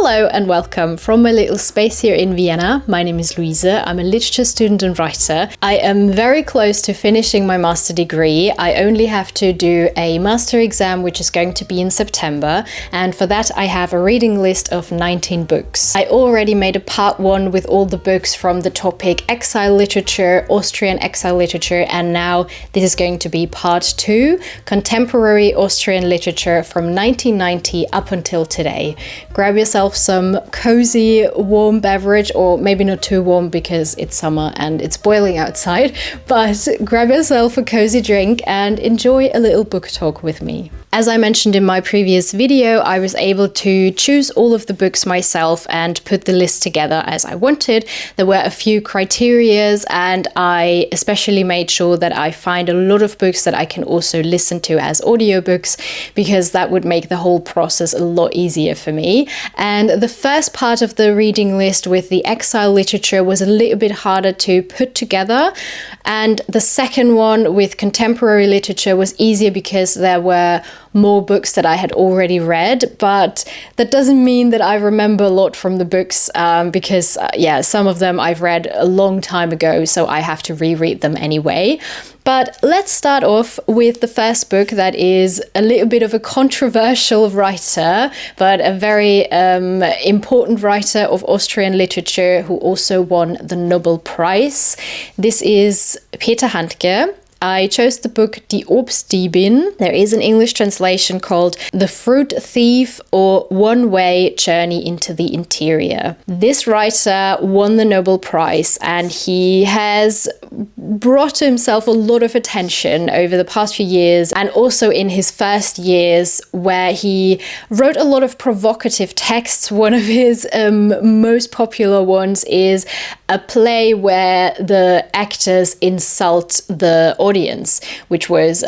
Hello and welcome from my little space here in Vienna. My name is Luise. I'm a literature student and writer. I am very close to finishing my master degree. I only have to do a master exam, which is going to be in September. And for that, I have a reading list of 19 books. I already made a part 1 with all the books from the topic exile literature, Austrian exile literature. And now this is going to be part 2, contemporary Austrian literature from 1990 up until today. Grab yourself some cozy warm beverage, or maybe not too warm because it's summer and it's boiling outside, but grab yourself a cozy drink and enjoy a little book talk with me. As I mentioned in my previous video, I was able to choose all of the books myself and put the list together as I wanted. There were a few criterias, and I especially made sure that I find a lot of books that I can also listen to as audiobooks, because that would make the whole process a lot easier for me. And the first part of the reading list with the exile literature was a little bit harder to put together. And the second one with contemporary literature was easier because there were more books that I had already read, but that doesn't mean that I remember a lot from the books because some of them I've read a long time ago, so I have to reread them anyway. But let's start off with the first book that is a little bit of a controversial writer, but a very important writer of Austrian literature who also won the Nobel Prize. This is Peter Handke. I chose the book Die Obstdiebin. There is an English translation called The Fruit Thief, or One Way Journey into the Interior. This writer won the Nobel Prize, and he has brought to himself a lot of attention over the past few years, and also in his first years, where he wrote a lot of provocative texts. One of his most popular ones is a play where the actors insult the audience, which was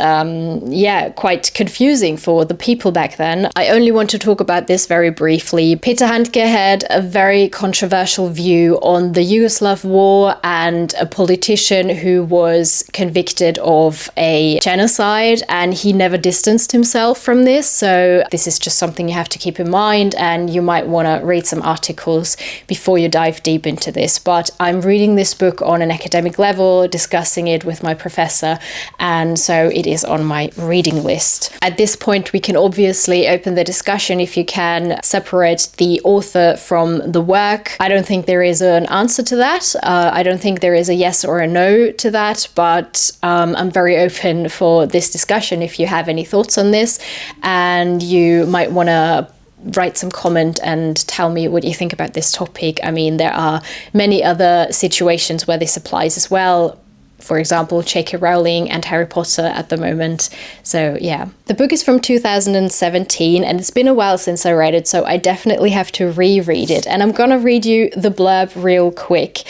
quite confusing for the people back then. I only want to talk about this very briefly. Peter Handke had a very controversial view on the Yugoslav war, and a politician who was convicted of a genocide, and he never distanced himself from this. So this is just something you have to keep in mind, and you might want to read some articles before you dive deep into this. But I'm reading this book on an academic level, discussing it with my professor, and so it is on my reading list. At this point, we can obviously open the discussion if you can separate the author from the work. I don't think there is an answer to that. I don't think there is a yes or a no to that, but I'm very open for this discussion if you have any thoughts on this, and you might want to write some comment and tell me what you think about this topic. I mean, there are many other situations where this applies as well. For example, J.K. Rowling and Harry Potter at the moment. So yeah. The book is from 2017, and it's been a while since I read it, so I definitely have to reread it. And I'm gonna read you the blurb real quick.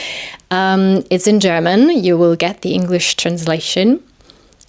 It's in German. You will get the English translation.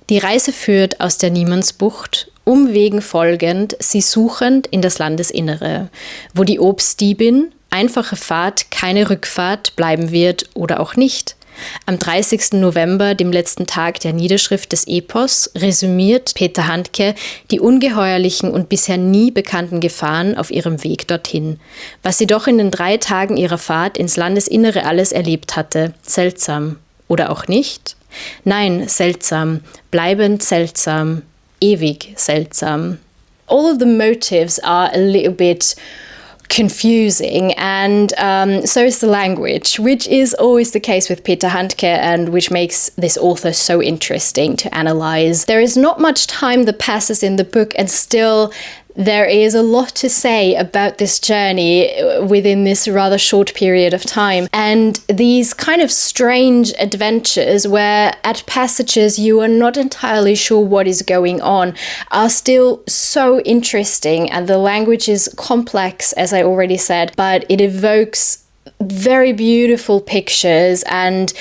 Die Reise führt aus der Niemandsbucht, Umwegen folgend, sie suchend in das Landesinnere, wo die Obstdiebin, einfache Fahrt, keine Rückfahrt bleiben wird oder auch nicht. Am 30. November, dem letzten Tag der Niederschrift des Epos, resümiert Peter Handke die ungeheuerlichen und bisher nie bekannten Gefahren auf ihrem Weg dorthin. Was sie doch in den 3 Tagen ihrer Fahrt ins Landesinnere alles erlebt hatte. Seltsam. Oder auch nicht? Nein, seltsam. Bleibend seltsam. Ewig seltsam. All of the motives are a little bit confusing, and so is the language, which is always the case with Peter Handke and which makes this author so interesting to analyze. There is not much time that passes in the book, and still there is a lot to say about this journey within this rather short period of time. And these kind of strange adventures where at passages you are not entirely sure what is going on are still so interesting. And the language is complex, as I already said, but it evokes very beautiful pictures, and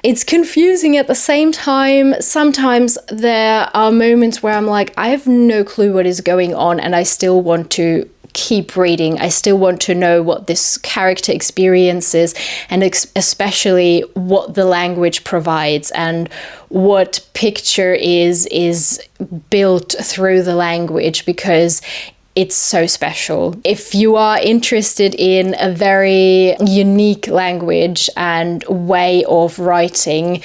it's confusing at the same time. Sometimes there are moments where I'm like, I have no clue what is going on, and I still want to keep reading. I still want to know what this character experiences, and especially what the language provides and what picture is built through the language, because it's so special. If you are interested in a very unique language and way of writing,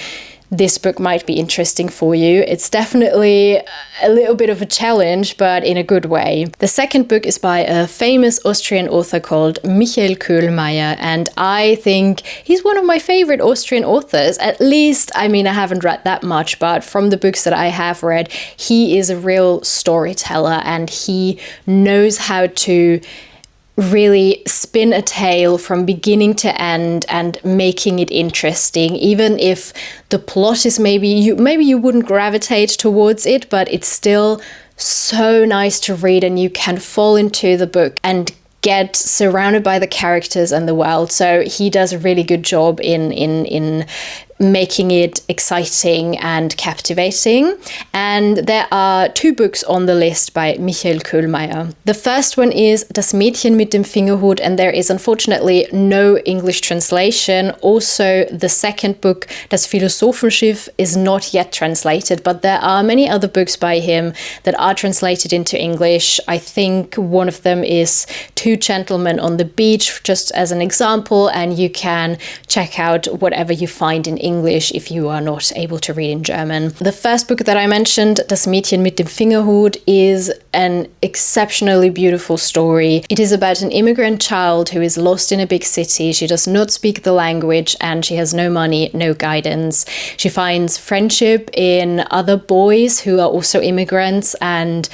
this book might be interesting for you. It's definitely a little bit of a challenge, but in a good way. The second book is by a famous Austrian author called Köhlmeier, and I think he's one of my favorite Austrian authors. At least, I mean, I haven't read that much, but from the books that I have read, he is a real storyteller, and he knows how to really spin a tale from beginning to end and making it interesting, even if the plot is maybe you wouldn't gravitate towards it, but it's still so nice to read, and you can fall into the book and get surrounded by the characters and the world. So he does a really good job in making it exciting and captivating. And there are 2 books on the list by Köhlmeier. The first one is Das Mädchen mit dem Fingerhut, and there is unfortunately no English translation. Also, the second book, Das Philosophenschiff, is not yet translated, but there are many other books by him that are translated into English. I think one of them is Two Gentlemen on the Beach, just as an example, and you can check out whatever you find in English if you are not able to read in German. The first book that I mentioned, Das Mädchen mit dem Fingerhut, is an exceptionally beautiful story. It is about an immigrant child who is lost in a big city. She does not speak the language and she has no money, no guidance. She finds friendship in other boys who are also immigrants and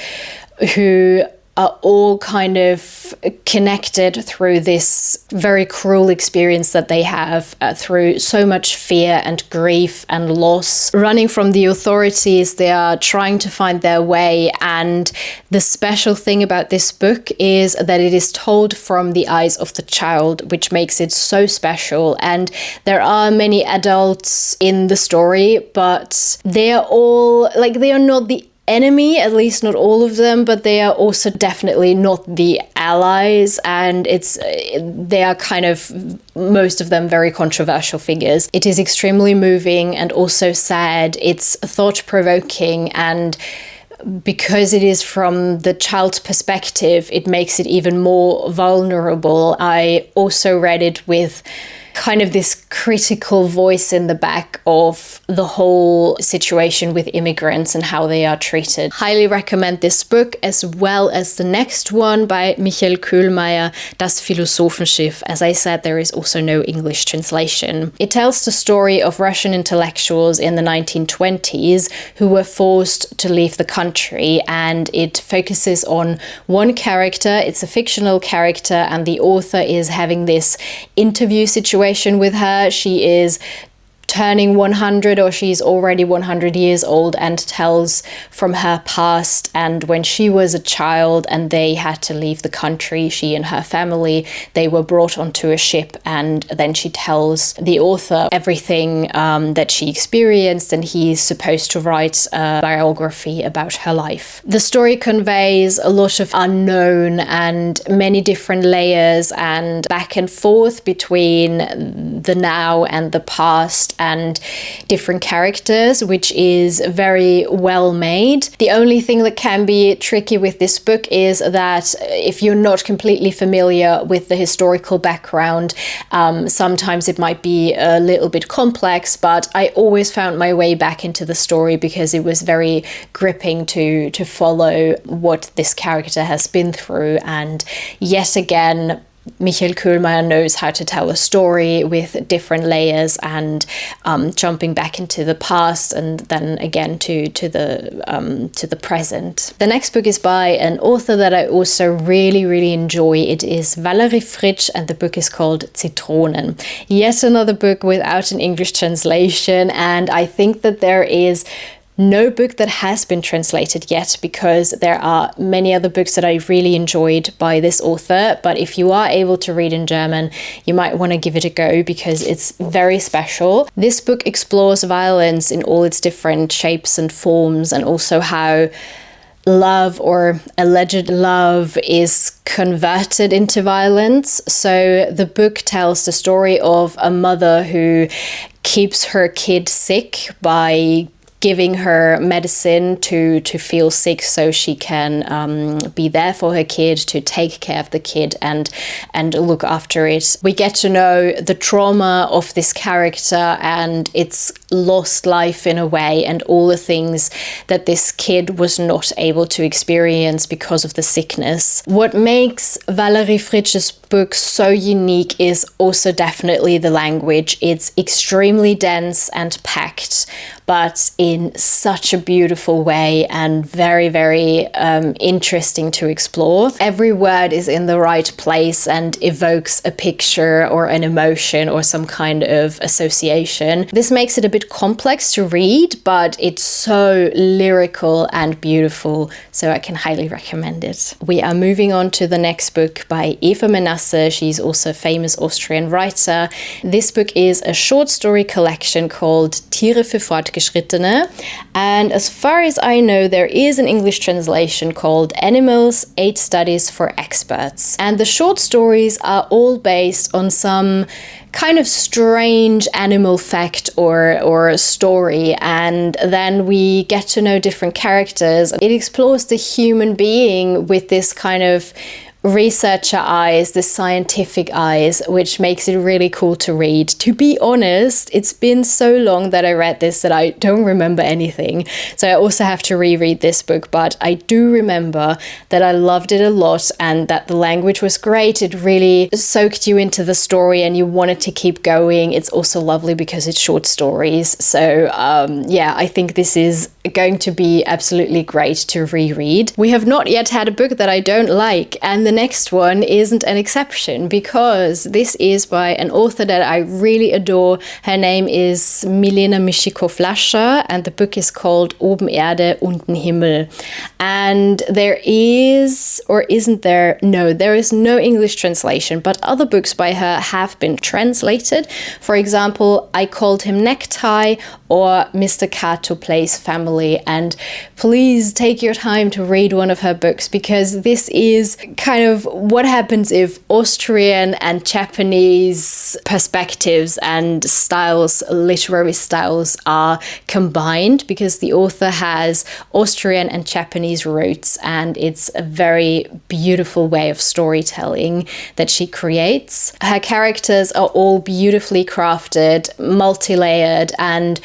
who are all kind of connected through this very cruel experience that they have through so much fear and grief and loss. Running from the authorities, they are trying to find their way. And the special thing about this book is that it is told from the eyes of the child, which makes it so special. And there are many adults in the story, but they are all, like, they are not the enemy, at least not all of them, but they are also definitely not the allies, and they are kind of, most of them, very controversial figures. It is extremely moving and also sad. It's thought-provoking, and because it is from the child's perspective, it makes it even more vulnerable. I also read it with kind of this critical voice in the back of the whole situation with immigrants and how they are treated. Highly recommend this book, as well as the next one by Köhlmeier, Das Philosophenschiff. As I said, there is also no English translation. It tells the story of Russian intellectuals in the 1920s who were forced to leave the country, and it focuses on one character. It's a fictional character, and the author is having this interview situation with her. She is turning 100, or she's already 100 years old, and tells from her past and when she was a child and they had to leave the country, she and her family, they were brought onto a ship, and then she tells the author everything that she experienced, and he's supposed to write a biography about her life. The story conveys a lot of unknown and many different layers and back and forth between the now and the past and different characters, which is very well made. The only thing that can be tricky with this book is that if you're not completely familiar with the historical background, sometimes it might be a little bit complex, but I always found my way back into the story because it was very gripping to follow what this character has been through. And yet again, Köhlmeier knows how to tell a story with different layers and jumping back into the past and then again to the present. The next book is by an author that I also really enjoy. It is Valerie Fritsch, and the book is called Zitronen. Yet another book without an English translation, and I think that there is no book that has been translated yet, because there are many other books that I really enjoyed by this author. But if you are able to read in German, you might want to give it a go because it's very special. This book explores violence in all its different shapes and forms, and also how love or alleged love is converted into violence. So the book tells the story of a mother who keeps her kid sick by giving her medicine to feel sick so she can be there for her kid, to take care of the kid and look after it. We get to know the trauma of this character and its lost life in a way, and all the things that this kid was not able to experience because of the sickness. What makes Valerie Fritsch's book so unique is also definitely the language. It's extremely dense and packed, but in such a beautiful way and very, very interesting to explore. Every word is in the right place and evokes a picture or an emotion or some kind of association. This makes it a bit complex to read, but it's so lyrical and beautiful, so I can highly recommend it. We are moving on to the next book by Eva Menasse. She's also a famous Austrian writer. This book is a short story collection called Tiere für Fortgeschrittene, and as far as I know, there is an English translation called Animals, 8 Studies for Experts. And the short stories are all based on some kind of strange animal fact or story, and then we get to know different characters. It explores the human being with this kind of researcher eyes, the scientific eyes, which makes it really cool to read. To be honest, it's been so long that I read this that I don't remember anything. So I also have to reread this book, but I do remember that I loved it a lot and that the language was great. It really soaked you into the story and you wanted to keep going. It's also lovely because it's short stories. So yeah, I think this is going to be absolutely great to reread. We have not yet had a book that I don't like, and the next one isn't an exception because this is by an author that I really adore. Her name is Milena Michiko Flasar, and the book is called Oben, Erde, unten, Himmel. And there is, or isn't there? No, there is no English translation, but other books by her have been translated. For example, I Called Him Necktie or Mr. Kato Plays Family. And please take your time to read one of her books, because this is kind of what happens if Austrian and Japanese perspectives and styles, literary styles, are combined, because the author has Austrian and Japanese roots, and it's a very beautiful way of storytelling that she creates. Her characters are all beautifully crafted, multi-layered, and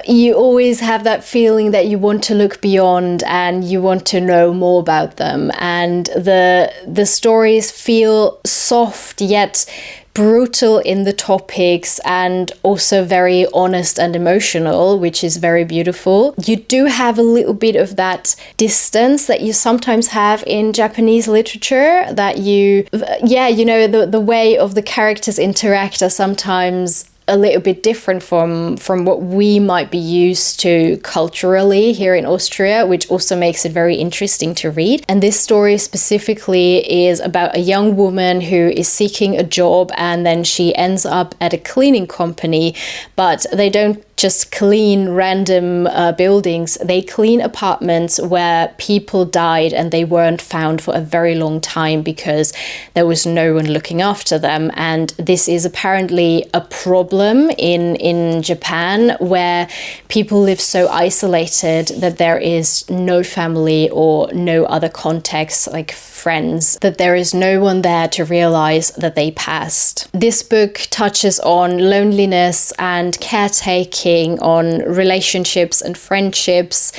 you always have that feeling that you want to look beyond and you want to know more about them. And the stories feel soft yet brutal in the topics, and also very honest and emotional, which is very beautiful. You do have a little bit of that distance that you sometimes have in Japanese literature, that the way of the characters interact are sometimes a little bit different from what we might be used to culturally here in Austria, which also makes it very interesting to read. And this story specifically is about a young woman who is seeking a job, and then she ends up at a cleaning company, but they don't just clean random buildings. They clean apartments where people died and they weren't found for a very long time because there was no one looking after them. And this is apparently a problem in Japan, where people live so isolated that there is no family or no other context, like friends, that there is no one there to realize that they passed. This book touches on loneliness and caretaking, on relationships and friendships,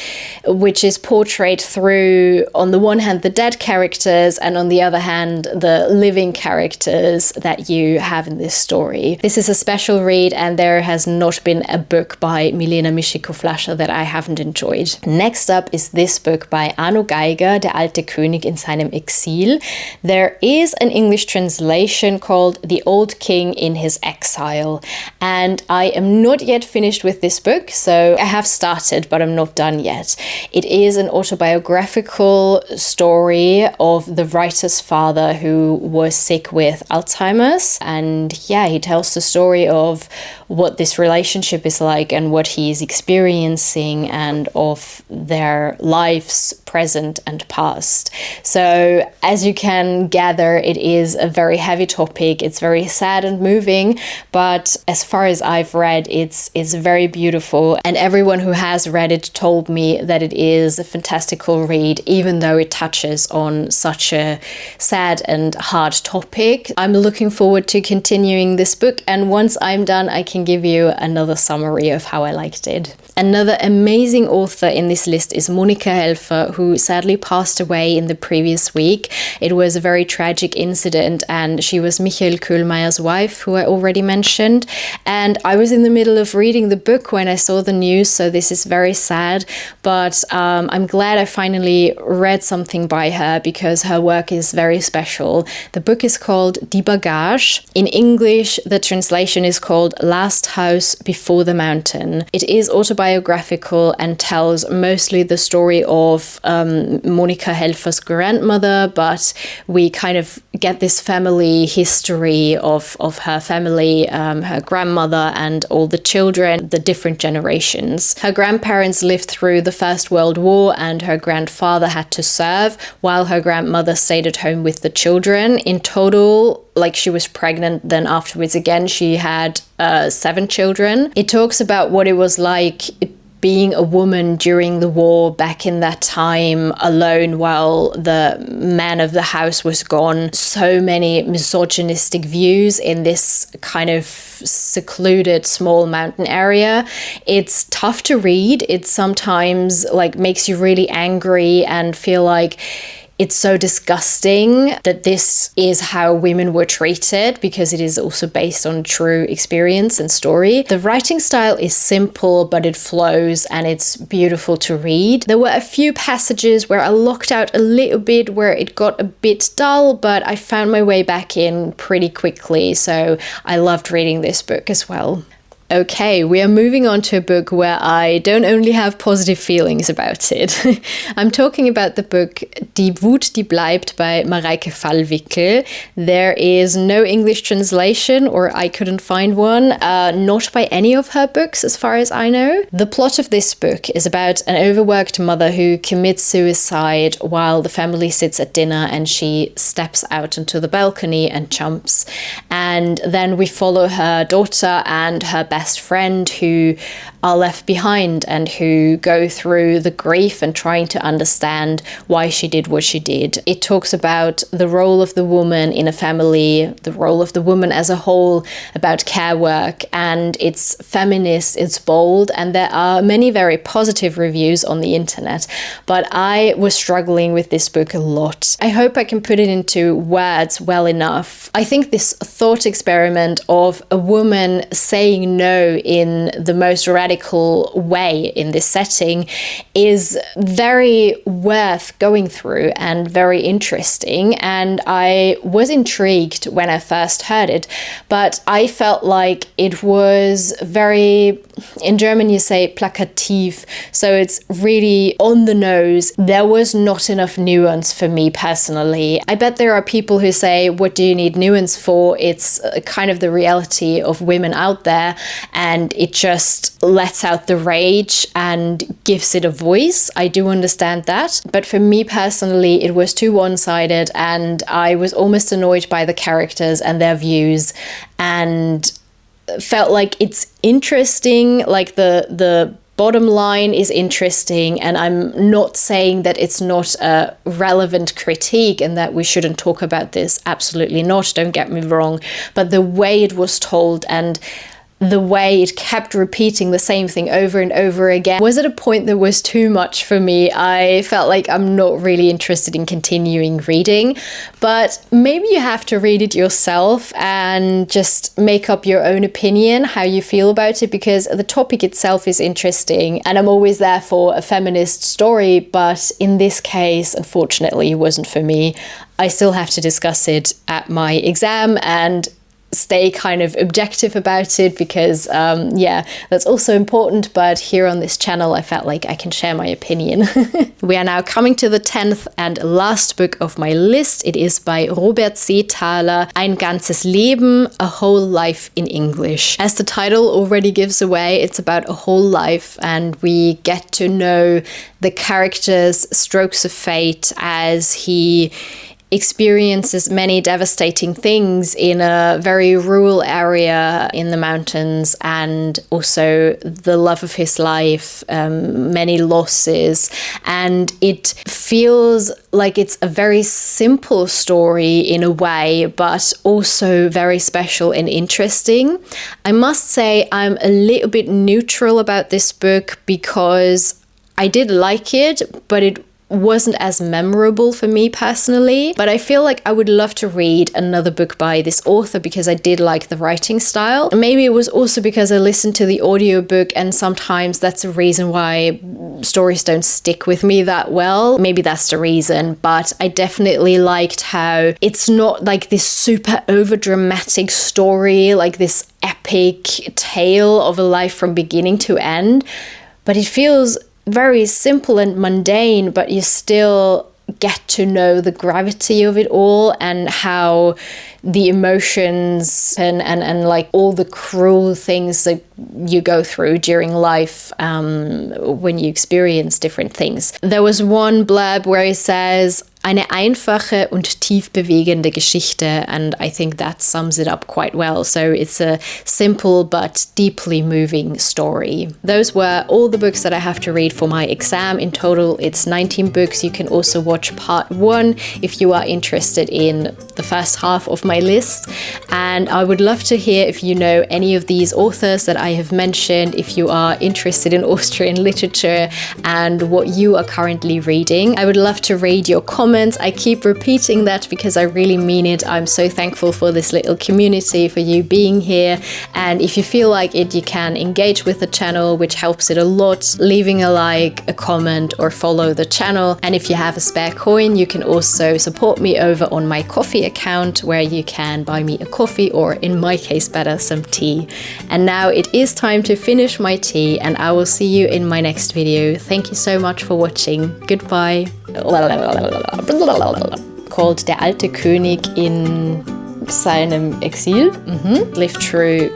which is portrayed through, on the one hand, the dead characters, and on the other hand, the living characters that you have in this story. This is a special read, and there has not been a book by Milena Michiko Flasar that I haven't enjoyed. Next up is this book by Arno Geiger, Der alte König in seinem Exil. There is an English translation called The Old King in His Exile, and I am not yet finished with this book, so I have started, but I'm not done yet. It is an autobiographical story of the writer's father who was sick with Alzheimer's, and yeah, he tells the story of what this relationship is like and what he is experiencing, and of their lives, present and past. So as you can gather, it is a very heavy topic. It's very sad and moving, but as far as I've read, it's very beautiful. And everyone who has read it told me that it is a fantastical read, even though it touches on such a sad and hard topic. I'm looking forward to continuing this book, and once I'm done, I can give you another summary of how I liked it. Another amazing author in this list is Monika Helfer, who sadly passed away in the previous week. It was a very tragic incident, and she was Köhlmeier's wife, who I already mentioned. And I was in the middle of reading the book when I saw the news, so this is very sad. But I'm glad I finally read something by her, because her work is very special. The book is called Die Bagage. In English, the translation is called Last House Before the Mountain. It is autobiographical and tells mostly the story of Monika Helfer's grandmother, but we kind of get this family history of her family, her grandmother and all the children, the different generations. Her grandparents lived through the First World War, and her grandfather had to serve while her grandmother stayed at home with the children. In total, like, she was pregnant, then afterwards again she had 7 children. It talks about what it was like being a woman during the war back in that time, alone while the man of the house was gone. So many misogynistic views in this kind of secluded small mountain area. It's tough to read. It sometimes makes you really angry and feel like it's so disgusting that this is how women were treated, because it is also based on true experience and story. The writing style is simple, but it flows and it's beautiful to read. There were a few passages where I locked out a little bit, where it got a bit dull, but I found my way back in pretty quickly. So I loved reading this book as well. Okay, we are moving on to a book where I don't only have positive feelings about it. I'm talking about the book Die Wut, die bleibt by Mareike Fallwickl. There is no English translation, or I couldn't find one, not by any of her books as far as I know. The plot of this book is about an overworked mother who commits suicide while the family sits at dinner, and she steps out onto the balcony and jumps. And then we follow her daughter and her best friend, who are left behind and who go through the grief and trying to understand why she did what she did. It talks about the role of the woman in a family, the role of the woman as a whole, about care work, and it's feminist, it's bold, and there are many very positive reviews on the internet. But I was struggling with this book a lot. I hope I can put it into words well enough. I think this thought experiment of a woman saying no in the most radical way in this setting is very worth going through and very interesting, and I was intrigued when I first heard it, but I felt like it was very, in German you say plakativ, so it's really on the nose. There was not enough nuance for me personally. I bet there are people who say, what do you need nuance for? It's kind of the reality of women out there, and it just lets out the rage and gives it a voice. I do understand that. But for me personally, it was too one-sided, and I was almost annoyed by the characters and their views, and felt like it's interesting, like the bottom line is interesting, and I'm not saying that it's not a relevant critique and that we shouldn't talk about this. Absolutely not, don't get me wrong. But the way it was told and the way it kept repeating the same thing over and over again was at a point that was too much for me. I felt like I'm not really interested in continuing reading, but maybe you have to read it yourself and just make up your own opinion, how you feel about it, because the topic itself is interesting, and I'm always there for a feminist story, but in this case, unfortunately, it wasn't for me. I still have to discuss it at my exam, and stay kind of objective about it because, yeah, that's also important. But here on this channel, I felt like I can share my opinion. We are now coming to the 10th and last book of my list. It is by Robert Seethaler, Ein ganzes Leben, A Whole Life in English. As the title already gives away, it's about a whole life, and we get to know the character's strokes of fate as he experiences many devastating things in a very rural area in the mountains, and also the love of his life, many losses. And it feels like it's a very simple story in a way, but also very special and interesting. I must say I'm a little bit neutral about this book because I did like it, but it wasn't as memorable for me personally. But I feel like I would love to read another book by this author because I did like the writing style. Maybe it was also because I listened to the audiobook, and sometimes that's a reason why stories don't stick with me that well. Maybe that's the reason, but I definitely liked how it's not like this super over dramatic story, like this epic tale of a life from beginning to end, but it feels very simple and mundane, but you still get to know the gravity of it all and how the emotions and like all the cruel things that you go through during life when you experience different things. There was one blurb where he says, eine einfache und tief bewegende Geschichte, and I think that sums it up quite well. So it's a simple but deeply moving story. Those were all the books that I have to read for my exam. In total, it's 19 books. You can also watch part 1 if you are interested in the first half of my list. And I would love to hear if you know any of these authors that I have mentioned, if you are interested in Austrian literature and what you are currently reading. I would love to read your comments. I keep repeating that because I really mean it. I'm so thankful for this little community, for you being here. And if you feel like it, you can engage with the channel, which helps it a lot, leaving a like, a comment, or follow the channel. And if you have a spare coin, you can also support me over on my coffee account, where you can buy me a coffee, or in my case better, some tea. And now it is time to finish my tea, and I will see you in my next video. Thank you so much for watching. Goodbye. Called Der alte König in seinem Exil. Lived through